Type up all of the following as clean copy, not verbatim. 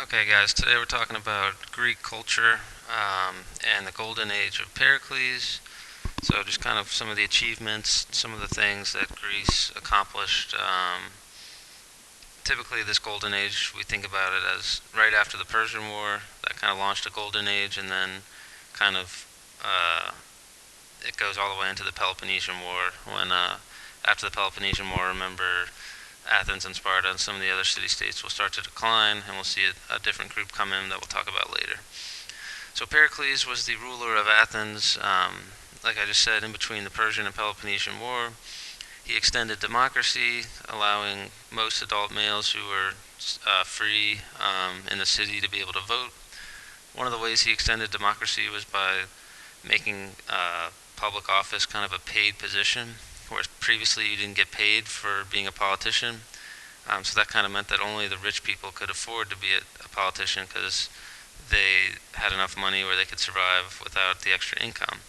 Okay, guys, today we're talking about Greek culture and the golden age of Pericles. So, just kind of some of the achievements, some of the things that Greece accomplished. Typically, this golden age, we think about it as right after the Persian War, that kind of launched a golden age, and then kind of uh, it goes all the way into the Peloponnesian War. When after the Peloponnesian War, remember Athens and Sparta and some of the other city-states will start to decline, and we'll see a different group come in that we'll talk about later. So Pericles was the ruler of Athens, like I just said, in between the Persian and Peloponnesian War. He extended democracy, allowing most adult males who were free in the city to be able to vote. One of the ways he extended democracy was by making public office kind of a paid position, whereas previously you didn't get paid for being a politician. So that kind of meant that only the rich people could afford to be a politician because they had enough money where they could survive without the extra income.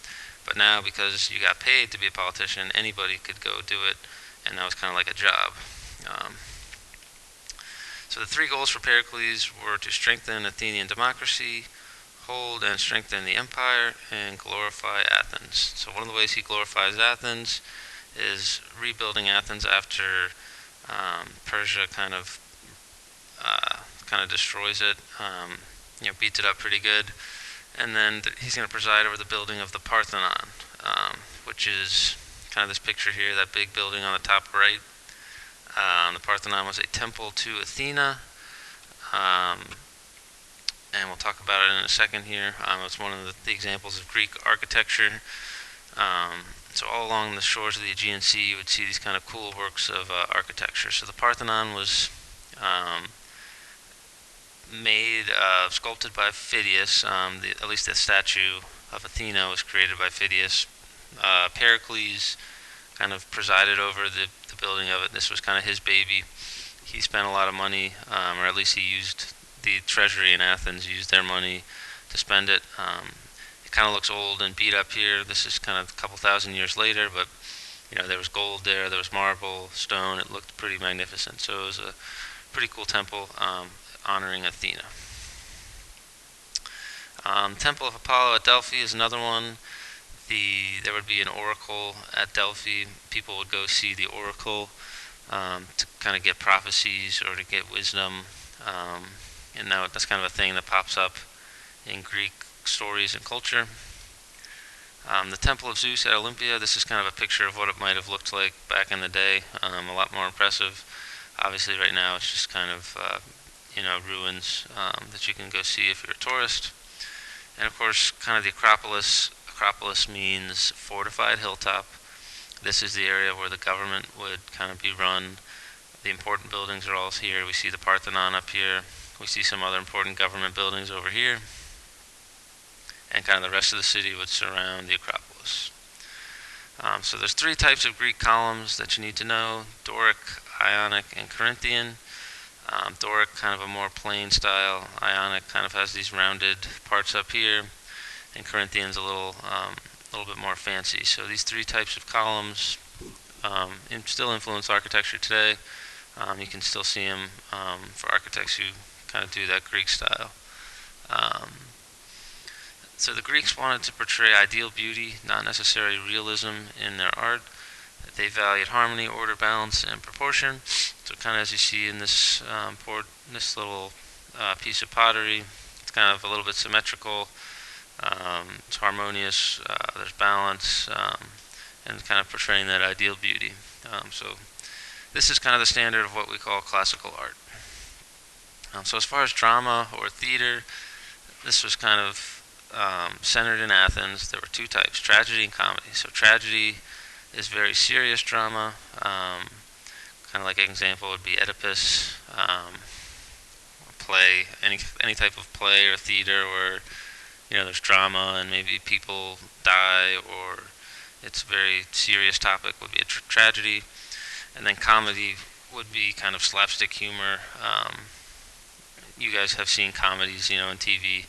But now, because you got paid to be a politician, anybody could go do it, and that was kind of like a job. Um, so the three goals for Pericles were to strengthen Athenian democracy, hold and strengthen the empire, and glorify Athens. So one of the ways he glorifies Athens is rebuilding Athens after Persia kind of destroys it, beats it up pretty good, and then he's going to preside over the building of the Parthenon, which is kind of this picture here, that big building on the top right. The Parthenon was a temple to Athena, and we'll talk about it in a second here. It's one of the examples of Greek architecture. So all along the shores of the Aegean Sea, you would see these kind of cool works of architecture. So the Parthenon was sculpted by Phidias. At least the statue of Athena was created by Phidias. Pericles kind of presided over the building of it. This was kind of his baby. He spent a lot of money, or at least he used the treasury in Athens, used their money to spend it. It kind of looks old and beat up here. This is kind of a couple thousand years later, but there was gold there was marble, stone. It looked pretty magnificent. So it was a pretty cool temple honoring Athena. Temple of Apollo at Delphi is another one. There would be an oracle at Delphi. People would go see the oracle to kind of get prophecies or to get wisdom. And that's kind of a thing that pops up in Greek stories and culture. The Temple of Zeus at Olympia, this is kind of a picture of what it might have looked like back in the day. A lot more impressive. Obviously right now it's just kind of ruins that you can go see if you're a tourist. And of course, kind of the Acropolis. Acropolis means fortified hilltop. This is the area where the government would kind of be run. The important buildings are all here. We see the Parthenon up here. We see some other important government buildings over here. And kind of the rest of the city would surround the Acropolis. So there's three types of Greek columns that you need to know: Doric, Ionic, and Corinthian. Doric, kind of a more plain style. Ionic kind of has these rounded parts up here, and Corinthian's a little bit more fancy. So these three types of columns still influence architecture today. You can still see them for architects who kind of do that Greek style. So the Greeks wanted to portray ideal beauty, not necessarily realism in their art. They valued harmony, order, balance, and proportion. So kind of as you see in this little piece of pottery, it's kind of a little bit symmetrical. It's harmonious. There's balance, and kind of portraying that ideal beauty. So this is kind of the standard of what we call classical art. So as far as drama or theater, this was kind of centered in Athens. There were two types: tragedy and comedy. So tragedy is very serious drama. Kind of like an example would be Oedipus, play, any type of play or theater where there's drama and maybe people die, or it's a very serious topic, would be a tragedy. And then comedy would be kind of slapstick humor. You guys have seen comedies, on TV.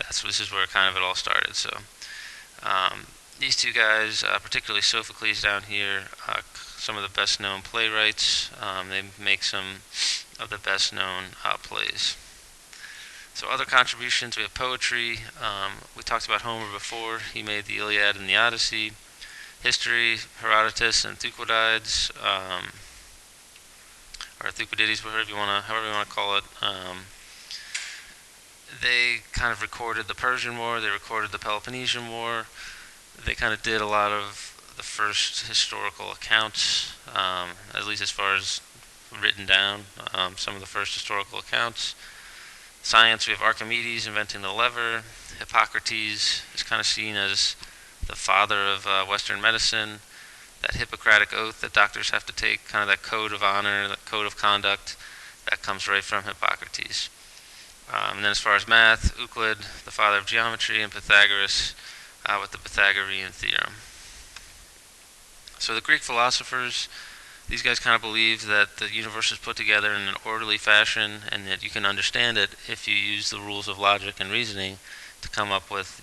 This is where kind of it all started. So these two guys, particularly Sophocles down here, some of the best known playwrights. They make some of the best known plays. So other contributions, we have poetry. We talked about Homer before. He made the Iliad and the Odyssey. History, Herodotus and Thucydides, or Thucydides, however you want to call it. They kind of recorded the Persian War. They recorded the Peloponnesian War. They kind of did a lot of the first historical accounts, at least as far as written down. Some of the first historical accounts. Science, we have Archimedes inventing the lever. Hippocrates is kind of seen as the father of Western medicine. That Hippocratic oath that doctors have to take, kind of that code of honor, that code of conduct, that comes right from Hippocrates. And then as far as math, Euclid, the father of geometry, and Pythagoras with the Pythagorean theorem. So the Greek philosophers, these guys kind of believed that the universe is put together in an orderly fashion and that you can understand it if you use the rules of logic and reasoning to come up with,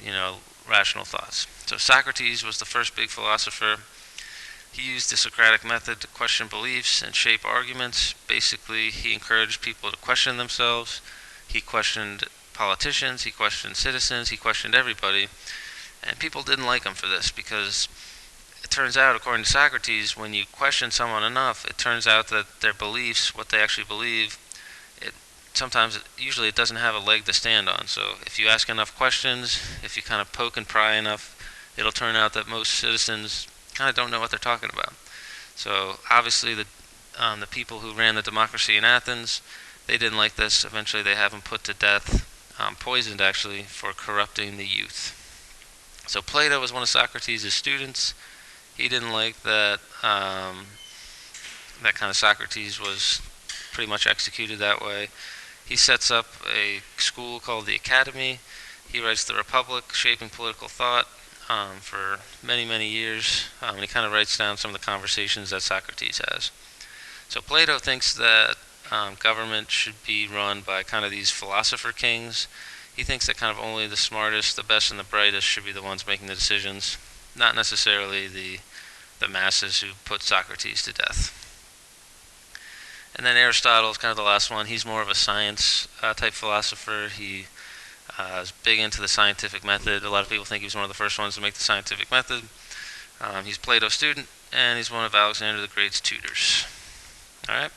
rational thoughts. So Socrates was the first big philosopher. He used the Socratic method to question beliefs and shape arguments. Basically, he encouraged people to question themselves. He questioned politicians, he questioned citizens, he questioned everybody. And people didn't like him for this because it turns out, according to Socrates, when you question someone enough, it turns out that their beliefs, what they actually believe, usually it doesn't have a leg to stand on. So if you ask enough questions, if you kind of poke and pry enough, it'll turn out that most citizens kind of don't know what they're talking about. So obviously the people who ran the democracy in Athens, they didn't like this. Eventually they have him put to death, poisoned actually, for corrupting the youth. So Plato was one of Socrates' students. He didn't like that that kind of Socrates was pretty much executed that way. He sets up a school called the Academy. He writes the Republic, shaping political thought for many, many years. And he kind of writes down some of the conversations that Socrates has. So Plato thinks that government should be run by kind of these philosopher kings. He thinks that kind of only the smartest, the best, and the brightest should be the ones making the decisions, not necessarily the masses who put Socrates to death. And then Aristotle is kind of the last one. He's more of a science type philosopher. He is big into the scientific method. A lot of people think he was one of the first ones to make the scientific method. He's Plato's student, and he's one of Alexander the Great's tutors. All right.